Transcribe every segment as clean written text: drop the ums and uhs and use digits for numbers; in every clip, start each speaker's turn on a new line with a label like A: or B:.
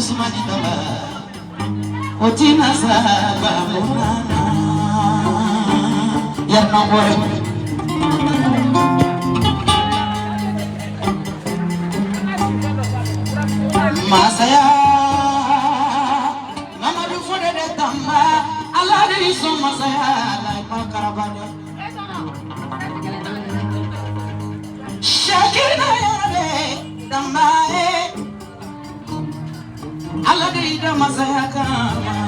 A: usmani dama otina saba murana ya nangore masaya mama du fode de tamba ala de so masaya la makarabane shakina ya de tamba ala de ida masaya kama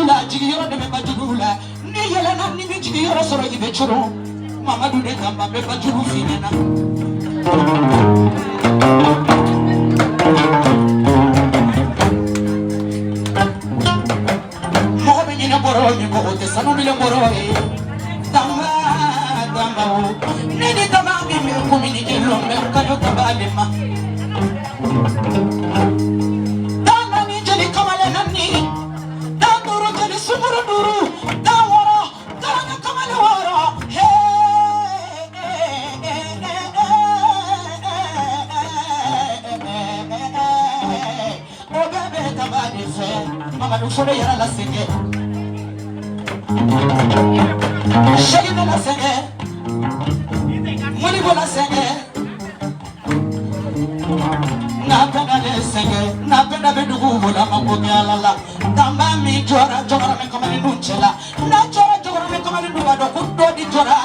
A: bajurula jigi yoro de bajurula ni yela na ni jigi yoro soro ibe churu Mamadou de Tamba be bajuru finena mo be ni boro ni ko te sanu ni le boro e Tamba Tamba o ni di Tamba mi me ko mi ni lo me ka yo Tamba le ma Tamba ni jeli kamale nani Tanduru jeli sumuru duru Tawara tanga kamale wara he o bebe Tamba de fe Mamadou fole yara la senge Shagi de la senge Moni bola senge Napenda le senge Napenda bedugu bola mango mialala Tamba mi jora jora me kamani nunchela Na jora me kamani nuba do kudo di jora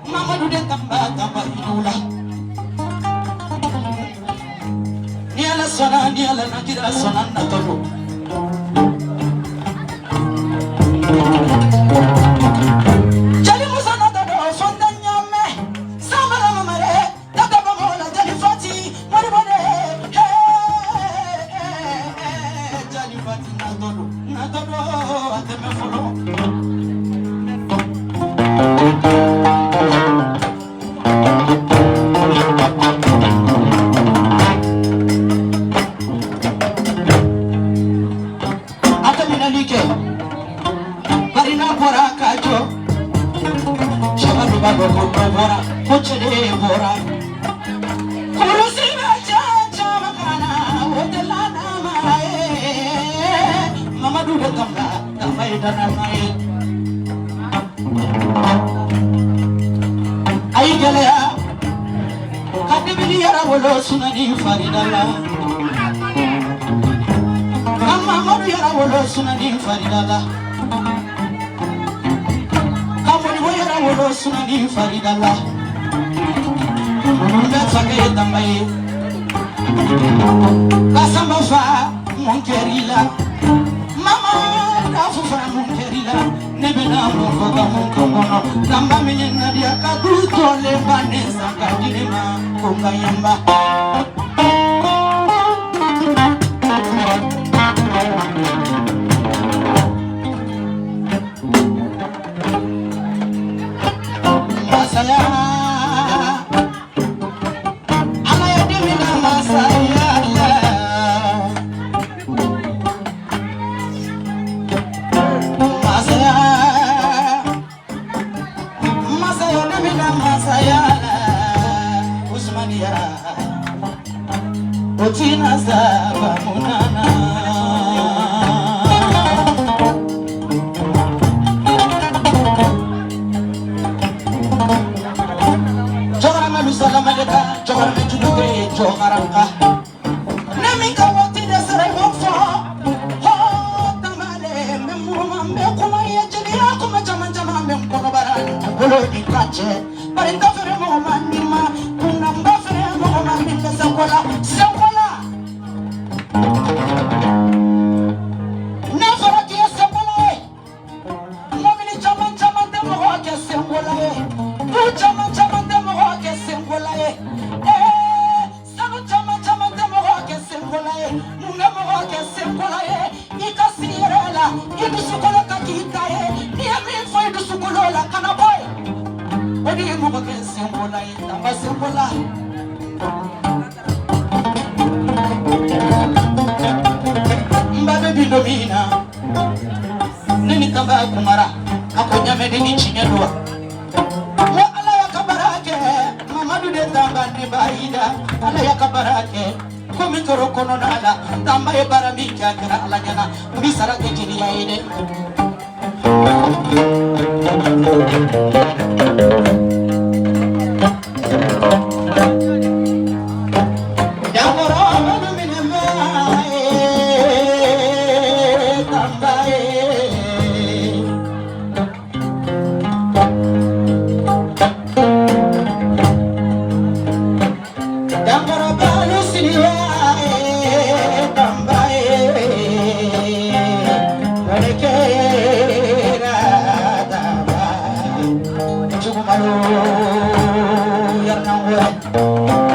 A: Mamadou de Tamba Tamba inula Niala sona niala nakira sona natolo Jali musa natolo sonda nyame Samara mamare Tata bamola jali fati Mori bode Jali fati natolo Natolo ateme folo Bora, Pochede Bora, Kurusina Chamakana, Hotelana Mae, Mamadou de Tamba, Tamba Mae. Aigalea, Kadibili Yarawolo Sunani Faridala, Mamadou Yarawolo Sunani Faridala. Wolo sunani faridala Munda fake tambaye Kasamba fa monkerila Mama kafufa monkerila Nebena mofoga monkomono Tamba menye nadia kaduto lemba nesa kadilema Konga yamba Masaya Ala ya dimina masaya Masaya Masaya dimina masaya Usmania Otina saba munana Jogaraka Nemika wati de sere wafo Ho tamale memuma mekuma yejeli akuma jama jama memkono barani Bolo di kache Barinta fere moma nima Kuna mba fere moma mime sekola Sekola Nafara kiye sekola Momini jama jama demo hoke sekola Bu jama jama demo hoke sekola Munga mo ke sembola ikasirela idusukola kakita ni ami fo idusukolola kana boy odi mo ke sembola tamba sembola mbabe bidomina nini kamba kumara akonya medini chinyelwa wa ala yakabarake Mamadou de Tamba ni baida ala yakabarake Komi toro kono nala Tamba e barami kya kira ala nyana Misara ke jini ya ide Yamoro manu minema Tamba Yamoro balu siniwa Tamba boy